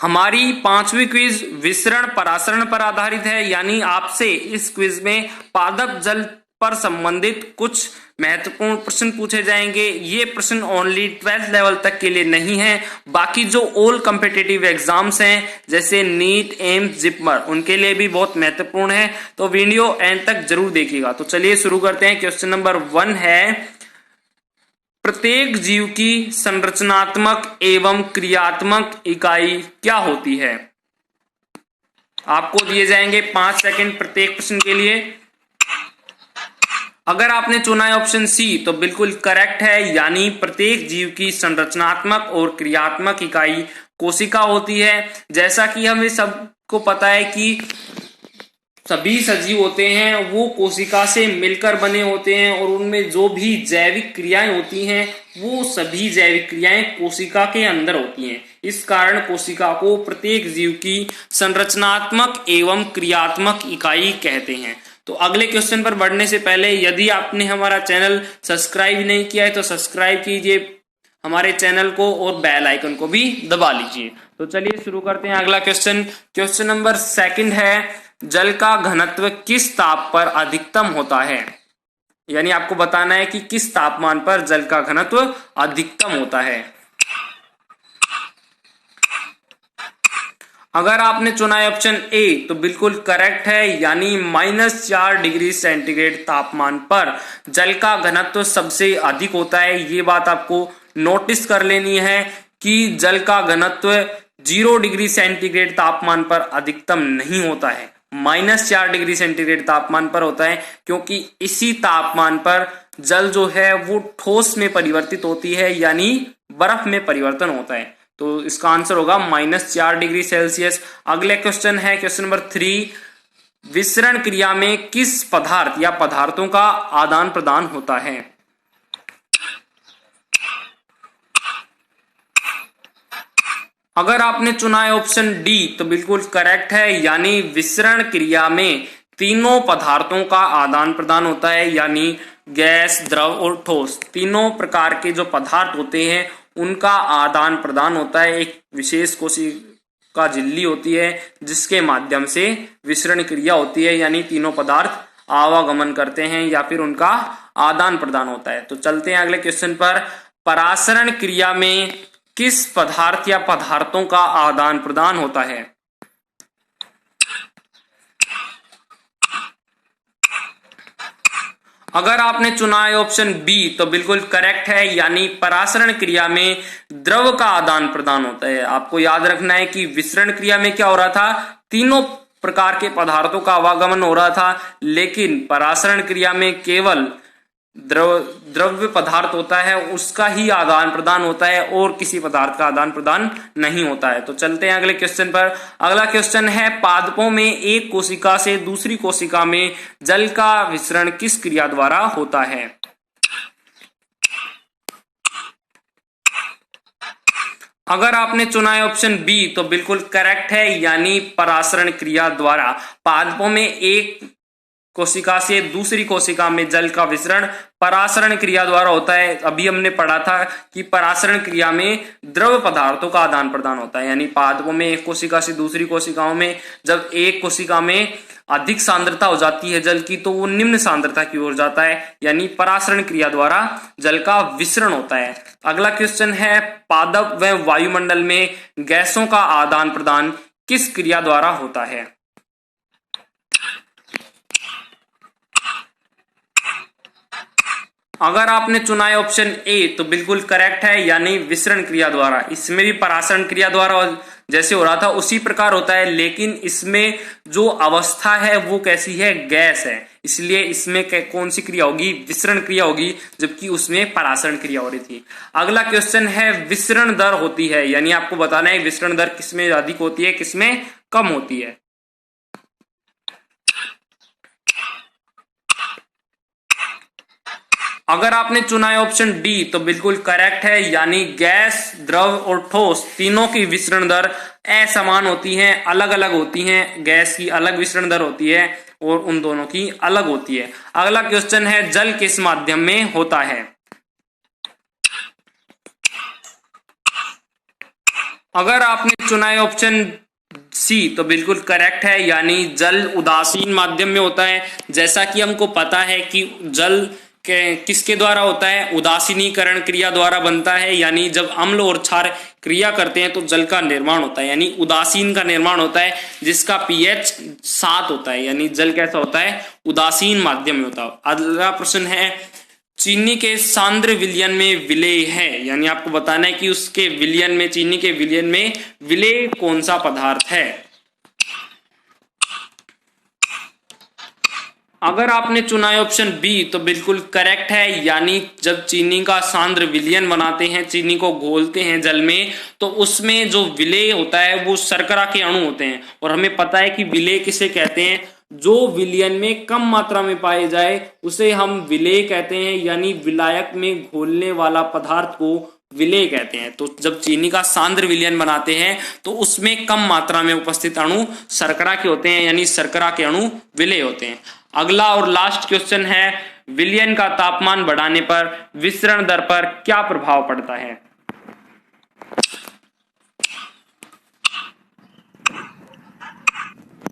हमारी पांचवी क्विज विसरण परासरण पर आधारित है, यानी आपसे इस क्विज में पादप जल पर संबंधित कुछ महत्वपूर्ण प्रश्न पूछे जाएंगे। ये प्रश्न ओनली 12th लेवल तक के लिए नहीं है, बाकी जो ऑल कॉम्पिटिटिव एग्जाम्स हैं जैसे नीट, एम्स, जिपमर, उनके लिए भी बहुत महत्वपूर्ण है। तो वीडियो एंड तक जरूर देखिएगा। तो चलिए शुरू करते हैं। क्वेश्चन नंबर 1 है, प्रत्येक जीव की संरचनात्मक एवं क्रियात्मक इकाई क्या होती है? आपको दिए जाएंगे 5 सेकंड प्रत्येक प्रश्न के लिए। अगर आपने चुना है ऑप्शन सी तो बिल्कुल करेक्ट है, यानी प्रत्येक जीव की संरचनात्मक और क्रियात्मक इकाई कोशिका होती है। जैसा कि हमें सबको पता है कि सभी सजीव होते हैं वो कोशिका से मिलकर बने होते हैं और उनमें जो भी जैविक क्रियाएं होती हैं वो सभी जैविक क्रियाएं कोशिका के अंदर होती हैं। इस कारण कोशिका को प्रत्येक जीव की संरचनात्मक एवं क्रियात्मक इकाई कहते हैं। तो अगले क्वेश्चन पर बढ़ने से पहले यदि आपने हमारा चैनल सब्सक्राइब नहीं किया है तो सब्सक्राइब कीजिए हमारे चैनल को और बेल आइकन को भी दबा लीजिए। तो चलिए शुरू करते हैं अगला क्वेश्चन। क्वेश्चन नंबर 2 है, जल का घनत्व किस ताप पर अधिकतम होता है? यानी आपको बताना है कि किस तापमान पर जल का घनत्व अधिकतम होता है। अगर आपने चुना है ऑप्शन ए तो बिल्कुल करेक्ट है, यानी -4 डिग्री सेंटीग्रेड तापमान पर जल का घनत्व सबसे अधिक होता है। ये बात आपको नोटिस कर लेनी है कि जल का घनत्व 0 डिग्री सेंटीग्रेड तापमान पर अधिकतम नहीं होता है, -4 डिग्री सेंटीग्रेड तापमान पर होता है, क्योंकि इसी तापमान पर जल जो है वो ठोस में परिवर्तित होती है, यानी बर्फ में परिवर्तन होता है। तो इसका आंसर होगा -4 डिग्री सेल्सियस। अगले क्वेश्चन है क्वेश्चन नंबर 3, विसरण क्रिया में किस पदार्थ या पदार्थों का आदान प्रदान होता है? अगर आपने चुना है ऑप्शन डी तो बिल्कुल करेक्ट है, यानी विसरण क्रिया में तीनों पदार्थों का आदान प्रदान होता है, यानी गैस, द्रव और ठोस, तीनों प्रकार के जो पदार्थ होते हैं उनका आदान प्रदान होता है। एक विशेष कोशिका झिल्ली होती है जिसके माध्यम से विसरण क्रिया होती है, यानी तीनों पदार्थ आवागमन करते हैं या फिर उनका आदान प्रदान होता है। तो चलते हैं अगले क्वेश्चन पर, परासरण क्रिया में किस पदार्थ या पदार्थों का आदान प्रदान होता है? अगर आपने चुना है ऑप्शन बी तो बिल्कुल करेक्ट है, यानी परासरण क्रिया में द्रव का आदान प्रदान होता है। आपको याद रखना है कि विसरण क्रिया में क्या हो रहा था, तीनों प्रकार के पदार्थों का आवागमन हो रहा था, लेकिन परासरण क्रिया में केवल द्रव्य पदार्थ होता है उसका ही आदान प्रदान होता है और किसी पदार्थ का आदान प्रदान नहीं होता है। तो चलते हैं अगले क्वेश्चन पर। अगला क्वेश्चन है, पादपों में एक कोशिका से दूसरी कोशिका में जल का विसरण किस क्रिया द्वारा होता है? अगर आपने चुना है ऑप्शन बी तो बिल्कुल करेक्ट है, यानी परासरण क्रिया द्वारा पादपों में एक कोशिका से दूसरी कोशिका में जल का विसरण परासरण क्रिया द्वारा होता है। अभी हमने पढ़ा था कि परासरण क्रिया में द्रव पदार्थों का आदान प्रदान होता है, यानी पादपों में एक कोशिका से दूसरी कोशिकाओं में जब एक कोशिका में अधिक सांद्रता हो जाती है जल की तो वो निम्न सांद्रता की ओर जाता है, यानी परासरण क्रिया द्वारा जल का विसरण होता है। अगला क्वेश्चन है, पादप व वायुमंडल में गैसों का आदान प्रदान किस क्रिया द्वारा होता है? अगर आपने चुना है ऑप्शन ए तो बिल्कुल करेक्ट है, यानी विसरण क्रिया द्वारा। इसमें भी परासरण क्रिया द्वारा जैसे हो रहा था उसी प्रकार होता है, लेकिन इसमें जो अवस्था है वो कैसी है, गैस है, इसलिए इसमें कौन सी क्रिया होगी, विसरण क्रिया होगी, जबकि उसमें परासरण क्रिया हो रही थी। अगला क्वेश्चन है, विसरण दर होती है, यानी आपको बताना है विसरण दर किसमें अधिक होती है किसमें कम होती है। अगर आपने चुना है ऑप्शन डी तो बिल्कुल करेक्ट है, यानी गैस, द्रव और ठोस तीनों की विसरण दर असमान होती हैं, अलग अलग होती हैं। गैस की अलग विसरण दर होती है और उन दोनों की अलग होती है। अगला क्वेश्चन है, जल किस माध्यम में होता है? अगर आपने चुना है ऑप्शन सी तो बिल्कुल करेक्ट है, यानी जल उदासीन माध्यम में होता है। जैसा कि हमको पता है कि जल के किसके द्वारा होता है, उदासीनीकरण क्रिया द्वारा बनता है, यानी जब अम्ल और क्षार क्रिया करते हैं तो जल का निर्माण होता है, यानी उदासीन का निर्माण होता है, जिसका पीएच 7 होता है, यानी जल कैसा होता है, उदासीन माध्यम में होता है। अगला प्रश्न है, चीनी के सांद्र विलयन में विलेय है, यानी आपको बताना है कि उसके विलयन में, चीनी के विलयन में विलेय कौन सा पदार्थ है। अगर आपने चुना है ऑप्शन बी तो बिल्कुल करेक्ट है, यानी जब चीनी का सांद्र विलयन बनाते हैं, चीनी को घोलते हैं जल में, तो उसमें जो विलेय होता है वो शर्करा के अणु होते हैं। और हमें पता है कि विलेय किसे कहते हैं, जो विलयन में कम मात्रा में पाए जाए उसे हम विलेय कहते हैं, यानी विलायक में घोलने वाला पदार्थ को विलेय कहते हैं। तो जब चीनी का सांद्र विलयन बनाते हैं तो उसमें कम मात्रा में उपस्थित अणु शर्करा के होते हैं, यानी शर्करा के अणु विलेय होते हैं। अगला और लास्ट क्वेश्चन है, विलयन का तापमान बढ़ाने पर विसरण दर पर क्या प्रभाव पड़ता है।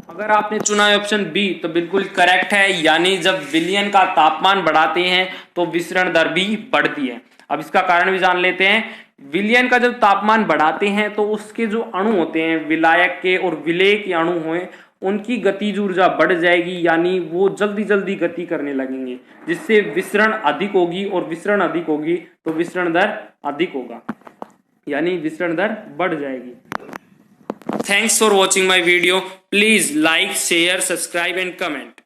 अगर आपने चुना है ऑप्शन बी तो बिल्कुल करेक्ट है, यानी जब विलयन का तापमान बढ़ाते हैं तो विसरण दर भी बढ़ती है। अब इसका कारण भी जान लेते हैं। विलयन का जब तापमान बढ़ाते हैं तो उसके जो अणु होते हैं, विलायक के और विलेय के अणु हुए, उनकी गतिज ऊर्जा बढ़ जाएगी, यानी वो जल्दी जल्दी गति करने लगेंगे, जिससे विसरण अधिक होगी, और विसरण अधिक होगी तो विसरण दर अधिक होगा, यानी विसरण दर बढ़ जाएगी। Thanks for watching my video. Please like, share, subscribe and comment.